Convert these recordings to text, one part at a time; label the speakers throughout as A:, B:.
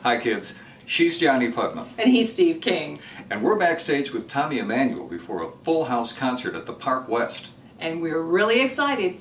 A: Hi kids, she's Johnny Putnam.
B: And he's Steve King.
A: And we're backstage with Tommy Emmanuel before a full house concert at the Park West.
B: And we're really excited.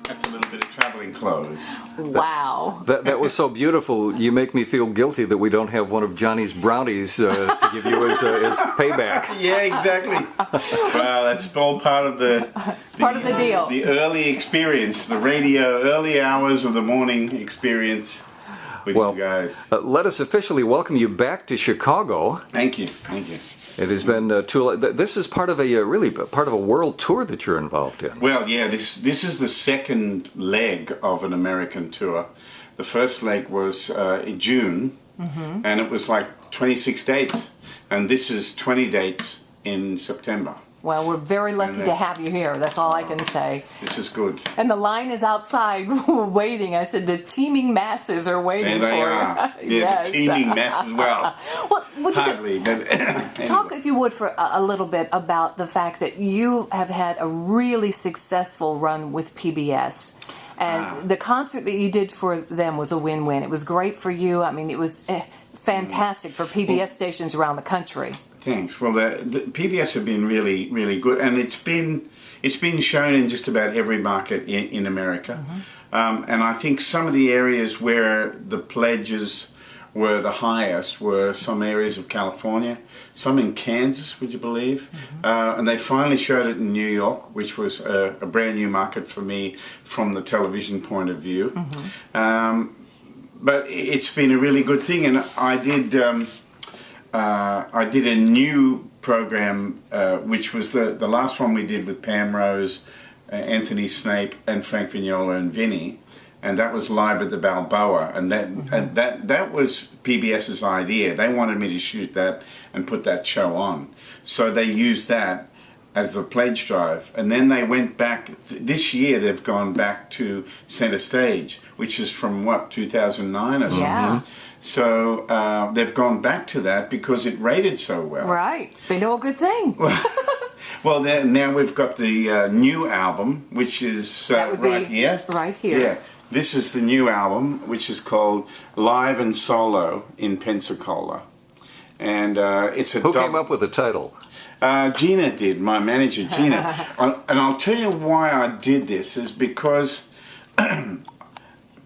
C: That's a little bit of traveling clothes.
B: Wow.
A: That was so beautiful. You make me feel guilty that we don't have one of Johnny's brownies to give you as payback.
C: Yeah, exactly. Well, that's all part of the
B: deal.
C: The early experience, the radio, early hours of the morning experience with you guys.
A: Let us officially welcome you back to Chicago.
C: Thank you, thank you.
A: It has been this is part of really part of a world tour that you're involved in.
C: Well, yeah, this is the second leg of an American tour. The first leg was in June, and it was like 26 dates, and this is 20 dates in September.
B: Well, we're very lucky to have you here. That's all I can say.
C: This is good.
B: And the line is outside waiting. I said the teeming masses are waiting
C: There they
B: for
C: are.
B: you.
C: Yeah,
B: Yes.
C: the teeming mess as well.
B: Well, would you
C: Hardly. But
B: talk, if you would, for a little bit about the fact that you have had a really successful run with PBS. And the concert that you did for them was a win-win. It was great for you. I mean, it was fantastic for PBS stations around the country.
C: Thanks. Well, the PBS have been really, really good, and it's been shown in just about every market in America. And I think some of the areas where the pledges were the highest were some areas of California, some in Kansas, would you believe? And they finally showed it in New York, which was a brand new market for me from the television point of view. But it's been a really good thing, and I did a new program, which was the last one we did with Pam Rose, Anthony Snape, and Frank Vignola and Vinny, and that was live at the Balboa, and that was PBS's idea. They wanted me to shoot that and put that show on, so they used that as the pledge drive, and then they went back. This year they've gone back to Center Stage, which is from what, 2009 or something.
B: Yeah.
C: So they've gone back to that because it rated so well.
B: Right. They know a good thing.
C: Well, now we've got the new album, which is right here.
B: Right here.
C: Yeah. This is the new album, which is called Live and Solo in Pensacola. And it's a...
A: Who came up with the title?
C: Gina did, my manager, Gina. And I'll tell you why I did this, is because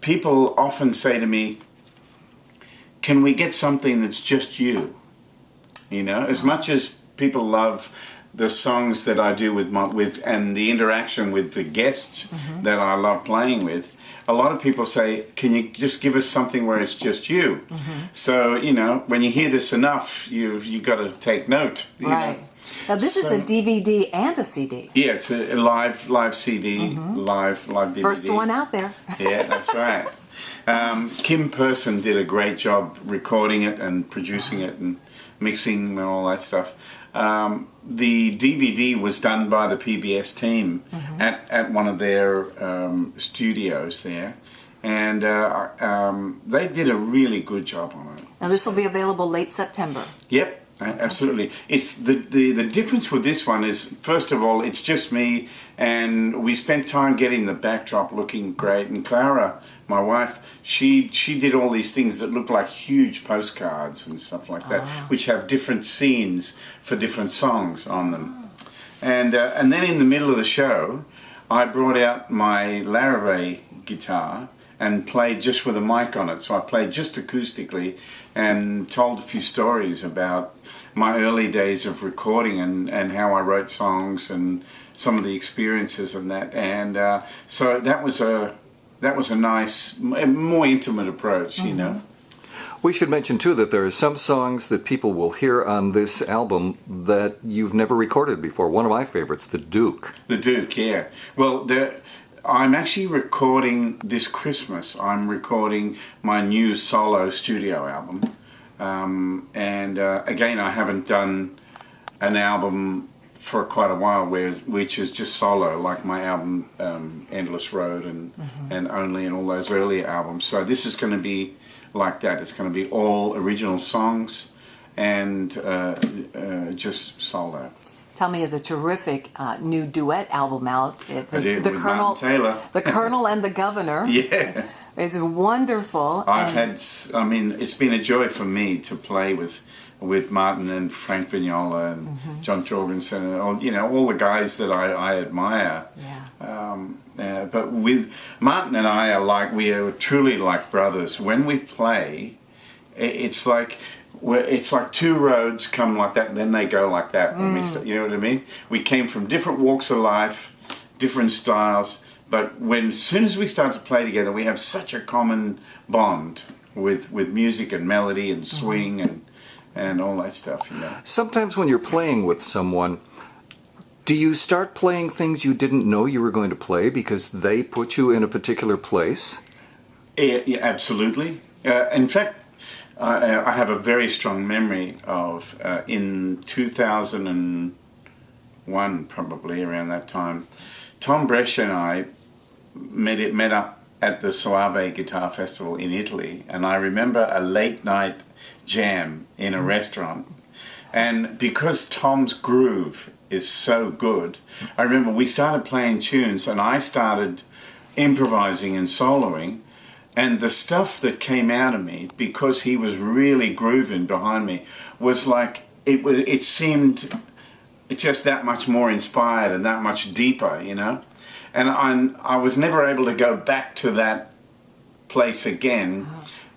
C: people often say to me, can we get something that's just you? You know, as much as people love the songs that I do with and the interaction with the guests that I love playing with, a lot of people say, can you just give us something where it's just you? So, you know, when you hear this enough, you've got to take note. You know?
B: Now this is a DVD and a CD.
C: Yeah, it's a live CD, live DVD.
B: First one out there.
C: Yeah, that's right. Kim Person did a great job recording it and producing it and mixing and all that stuff. The DVD was done by the PBS team at one of their studios there, and they did a really good job on it.
B: Now this will be available late September.
C: Yep. Absolutely. It's the difference with this one is, first of all, it's just me, and we spent time getting the backdrop looking great. And Clara, my wife, she did all these things that look like huge postcards and stuff like that, which have different scenes for different songs on them. And then in the middle of the show, I brought out my Larrabee guitar and played just with a mic on it. So I played just acoustically and told a few stories about my early days of recording and how I wrote songs and some of the experiences and that. And so that was a nice, more intimate approach, you know.
A: We should mention, too, that there are some songs that people will hear on this album that you've never recorded before. One of my favorites, The Duke.
C: The Duke, yeah. Well, I'm actually recording this Christmas. I'm recording my new solo studio album. Again, I haven't done an album for quite a while, which is just solo, like my album Endless Road and Only and all those earlier albums. So this is going to be like that. It's going to be all original songs and just solo.
B: Tommy has a terrific new duet album out.
C: I did, with Martin Taylor.
B: The Colonel and the Governor.
C: Yeah.
B: It's wonderful.
C: It's been a joy for me to play with Martin and Frank Vignola and John Jorgensen and all the guys that I admire.
B: Yeah.
C: But with Martin and I we are truly like brothers. When we play, it's like two roads come like that and then they go like that. When we you know what I mean? We came from different walks of life, different styles, but as soon as we start to play together, we have such a common bond with music and melody and swing and all that stuff, you know.
A: Sometimes when you're playing with someone, do you start playing things you didn't know you were going to play because they put you in a particular place?
C: Yeah, absolutely. In fact, I have a very strong memory of in 2001, probably around that time, Tom Brescia and I met up at the Soave Guitar Festival in Italy, and I remember a late night jam in a restaurant. And because Tom's groove is so good, I remember we started playing tunes and I started improvising and soloing, and the stuff that came out of me, because he was really grooving behind me, was like it seemed just that much more inspired and that much deeper, you know. And I was never able to go back to that place again.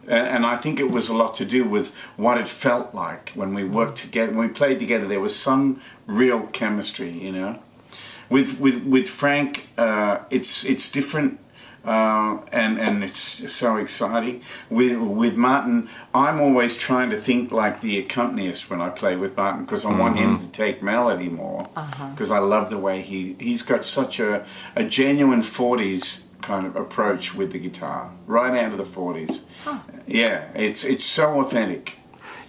C: And I think it was a lot to do with what it felt like when we worked together, when we played together. There was some real chemistry, you know. With Frank, it's different, and it's so exciting. With Martin, I'm always trying to think like the accompanist when I play with Martin, because I want him to take melody more, because I love the way he's got such a genuine 40s kind of approach with the guitar, right out of the 40s. Yeah, it's so authentic.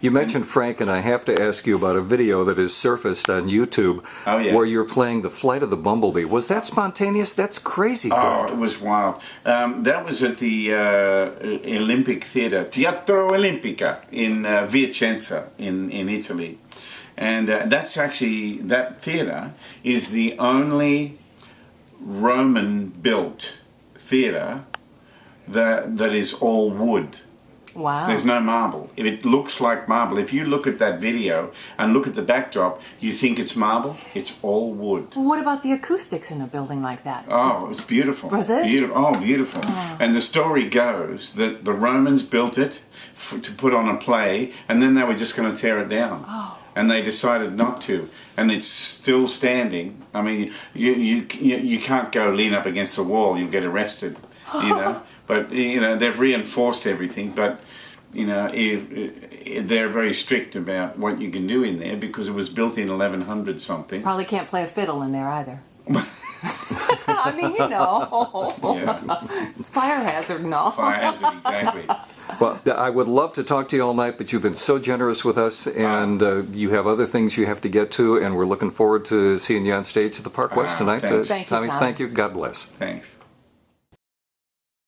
A: You mentioned Frank, and I have to ask you about a video that has surfaced on YouTube where you're playing The Flight of the Bumblebee. Was that spontaneous? That's crazy good.
C: Oh, it was wild. That was at the Olympic Theatre, Teatro Olimpica in Vicenza in Italy. And that's actually, that theatre is the only Roman-built theatre that is all wood.
B: Wow.
C: There's no marble. It looks like marble. If you look at that video and look at the backdrop, you think it's marble. It's all wood.
B: Well, what about the acoustics in a building like that?
C: Oh, it's beautiful.
B: Was it?
C: Beautiful. Oh. And the story goes that the Romans built it to put on a play, and then they were just going to tear it down.
B: Oh.
C: And they decided not to, and it's still standing. I mean, you can't go lean up against the wall; you'll get arrested, you know. But they've reinforced everything. But they're very strict about what you can do in there because it was built in 1100 something.
B: Probably can't play a fiddle in there either. I mean, you know, fire hazard and all.
C: Fire hazard, exactly.
A: Well, I would love to talk to you all night, but you've been so generous with us, and you have other things you have to get to, and we're looking forward to seeing you on stage at the Park West tonight.
C: Thanks.
B: Thank you,
A: Tommy,
B: Tom.
A: thank you. God bless.
C: Thanks.